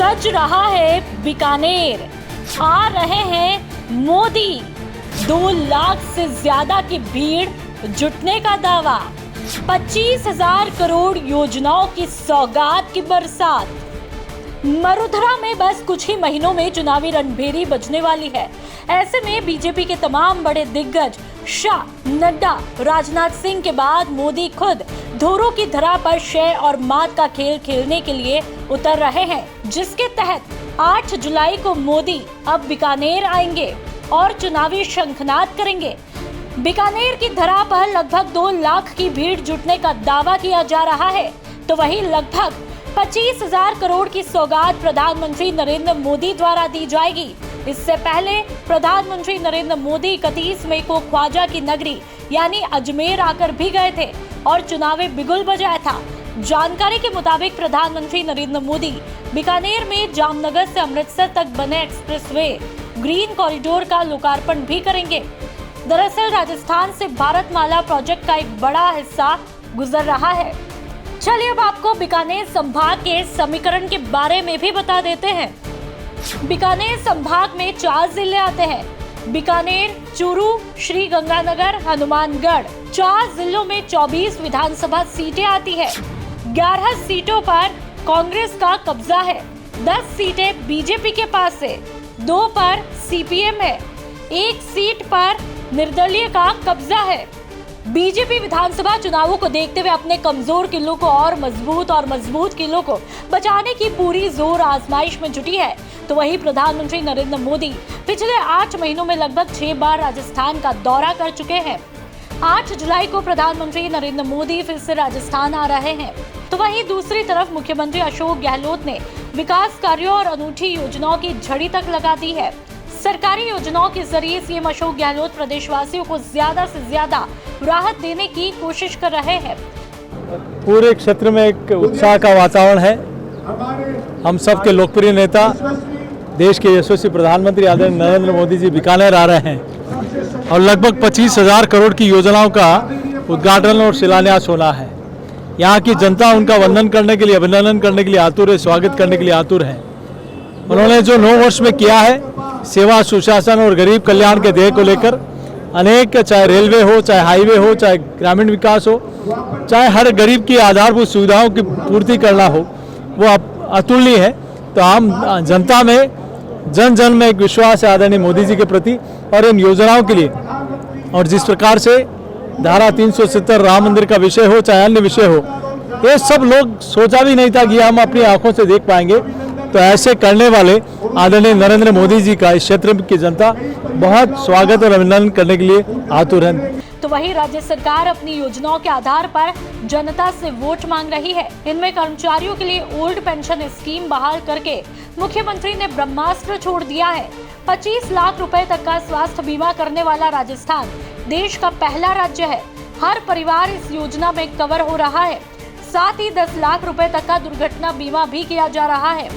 सज रहा है बीकानेर, आ रहे हैं मोदी। 2 लाख से ज्यादा की भीड़ जुटने का दावा, 25,000 करोड़ योजनाओं की सौगात की बरसात। मरुधरा में बस कुछ ही महीनों में चुनावी रणभेरी बजने वाली है। ऐसे में बीजेपी के तमाम बड़े दिग्गज शाह, नड्डा, राजनाथ सिंह के बाद मोदी खुद धोरों की धरा पर शय और मात का खेल खेलने के लिए उतर रहे हैं, जिसके तहत 8 जुलाई को मोदी अब बीकानेर आएंगे और चुनावी शंखनाद करेंगे। बीकानेर की धरा पर लगभग 2 लाख की भीड़ जुटने का दावा किया जा रहा है, तो वहीं लगभग 25,000 करोड़ की सौगात प्रधानमंत्री नरेंद्र मोदी द्वारा दी जाएगी। इससे पहले प्रधानमंत्री नरेंद्र मोदी 31 मई को ख्वाजा की नगरी यानी अजमेर आकर भी गए थे और चुनावी बिगुल बजाया था। जानकारी के मुताबिक प्रधानमंत्री नरेंद्र मोदी बीकानेर में जामनगर से अमृतसर तक बने एक्सप्रेसवे ग्रीन कॉरिडोर का लोकार्पण भी करेंगे। दरअसल राजस्थान से भारतमाला प्रोजेक्ट का एक बड़ा हिस्सा गुजर रहा है। चलिए अब आपको बीकानेर संभाग के समीकरण के बारे में भी बता देते हैं। बीकानेर संभाग में 4 जिले आते हैं: बीकानेर, चूरू, श्री गंगानगर, हनुमानगढ़। 4 जिलों में 24 विधानसभा सीटें आती है। 11 सीटों पर कांग्रेस का कब्जा है, 10 सीटें बीजेपी के पास है, 2 पर सीपीएम है, 1 सीट पर निर्दलीय का कब्जा है। बीजेपी विधानसभा चुनावों को देखते हुए अपने कमजोर किलों को और मजबूत किलों को बचाने की पूरी जोर आजमाइश में जुटी है। तो वहीं प्रधानमंत्री नरेंद्र मोदी पिछले 8 महीनों में लगभग 6 बार राजस्थान का दौरा कर चुके हैं। 8 जुलाई को प्रधानमंत्री नरेंद्र मोदी फिर से राजस्थान आ रहे हैं। तो वहीं दूसरी तरफ मुख्यमंत्री अशोक गहलोत ने विकास कार्यों और अनूठी योजनाओं की झड़ी तक लगा दी है। सरकारी योजनाओं के जरिए सीएम अशोक गहलोत प्रदेशवासियों को ज्यादा से ज्यादा राहत देने की कोशिश कर रहे हैं। पूरे क्षेत्र में एक उत्साह का वातावरण है। हम सबके लोकप्रिय नेता, देश के यशस्वी प्रधानमंत्री आदरणीय नरेंद्र मोदी जी बीकानेर आ रहे हैं और लगभग 25,000 करोड़ की योजनाओं का उद्घाटन और शिलान्यास होना है। यहाँ की जनता उनका वंदन करने के लिए, अभिनंदन करने के लिए आतुर है, स्वागत करने के लिए आतुर है। उन्होंने जो 9 वर्ष में किया है, सेवा, सुशासन और गरीब कल्याण के ध्येय को लेकर अनेक, चाहे रेलवे हो, चाहे हाईवे हो, चाहे ग्रामीण विकास हो, चाहे हर गरीब की आधारभूत सुविधाओं की पूर्ति करना हो, वो अतुलनीय है। तो आम जनता में, जन जन में एक विश्वास है आदरणीय मोदी जी के प्रति और इन योजनाओं के लिए। और जिस प्रकार से धारा 370 राम मंदिर का विषय हो, चाहे अन्य विषय हो, ये सब लोग सोचा भी नहीं था कि हम अपनी आंखों से देख पाएंगे। तो ऐसे करने वाले आदरणीय नरेंद्र मोदी जी का इस क्षेत्र की जनता बहुत स्वागत और अभिनंदन करने के लिए आतुर है। तो वहीं राज्य सरकार अपनी योजनाओं के आधार पर जनता से वोट मांग रही है। इनमें कर्मचारियों के लिए ओल्ड पेंशन स्कीम बहाल करके मुख्यमंत्री ने ब्रह्मास्त्र छोड़ दिया है। 25 लाख रुपए तक का स्वास्थ्य बीमा करने वाला राजस्थान देश का पहला राज्य है। हर परिवार इस योजना में कवर हो रहा है। साथ ही 10 लाख रुपए तक का दुर्घटना बीमा भी किया जा रहा है।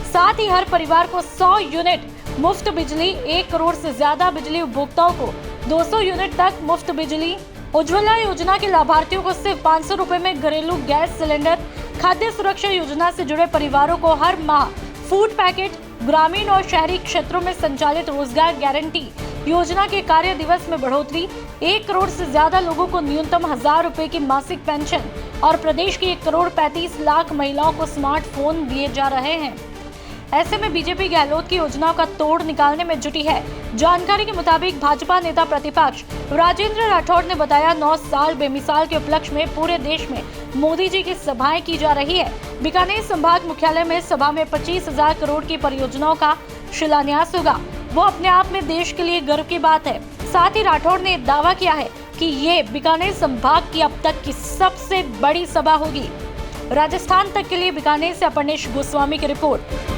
साथ ही हर परिवार को 100 यूनिट मुफ्त बिजली, 1 करोड़ से ज्यादा बिजली उपभोक्ताओं को 200 यूनिट तक मुफ्त बिजली। उज्ज्वला योजना के लाभार्थियों को सिर्फ 500 रुपए में घरेलू गैस सिलेंडर। खाद्य सुरक्षा योजना से जुड़े परिवारों को हर माह फूड पैकेट। ग्रामीण और शहरी क्षेत्रों में संचालित रोजगार गारंटी योजना के कार्य दिवस में बढ़ोतरी। 1 करोड़ से ज्यादा लोगों को न्यूनतम 1000 रुपए की मासिक पेंशन और प्रदेश की 1 करोड़ 35 लाख महिलाओं को स्मार्टफोन दिए जा रहे हैं। ऐसे में बीजेपी गहलोत की योजनाओं का तोड़ निकालने में जुटी है। जानकारी के मुताबिक भाजपा नेता प्रतिपक्ष राजेंद्र राठौड़ ने बताया, 9 साल बेमिसाल के उपलक्ष्य में पूरे देश में मोदी जी की सभाएं की जा रही है। बीकानेर संभाग मुख्यालय में सभा में 25,000 करोड़ की परियोजनाओं का शिलान्यास होगा। वो अपने आप में देश के लिए गर्व की बात है। साथ ही राठौड़ ने दावा किया है कि ये बीकानेर संभाग की अब तक की सबसे बड़ी सभा होगी। राजस्थान तक के लिए बीकानेर से अपर्णेश गोस्वामी की रिपोर्ट।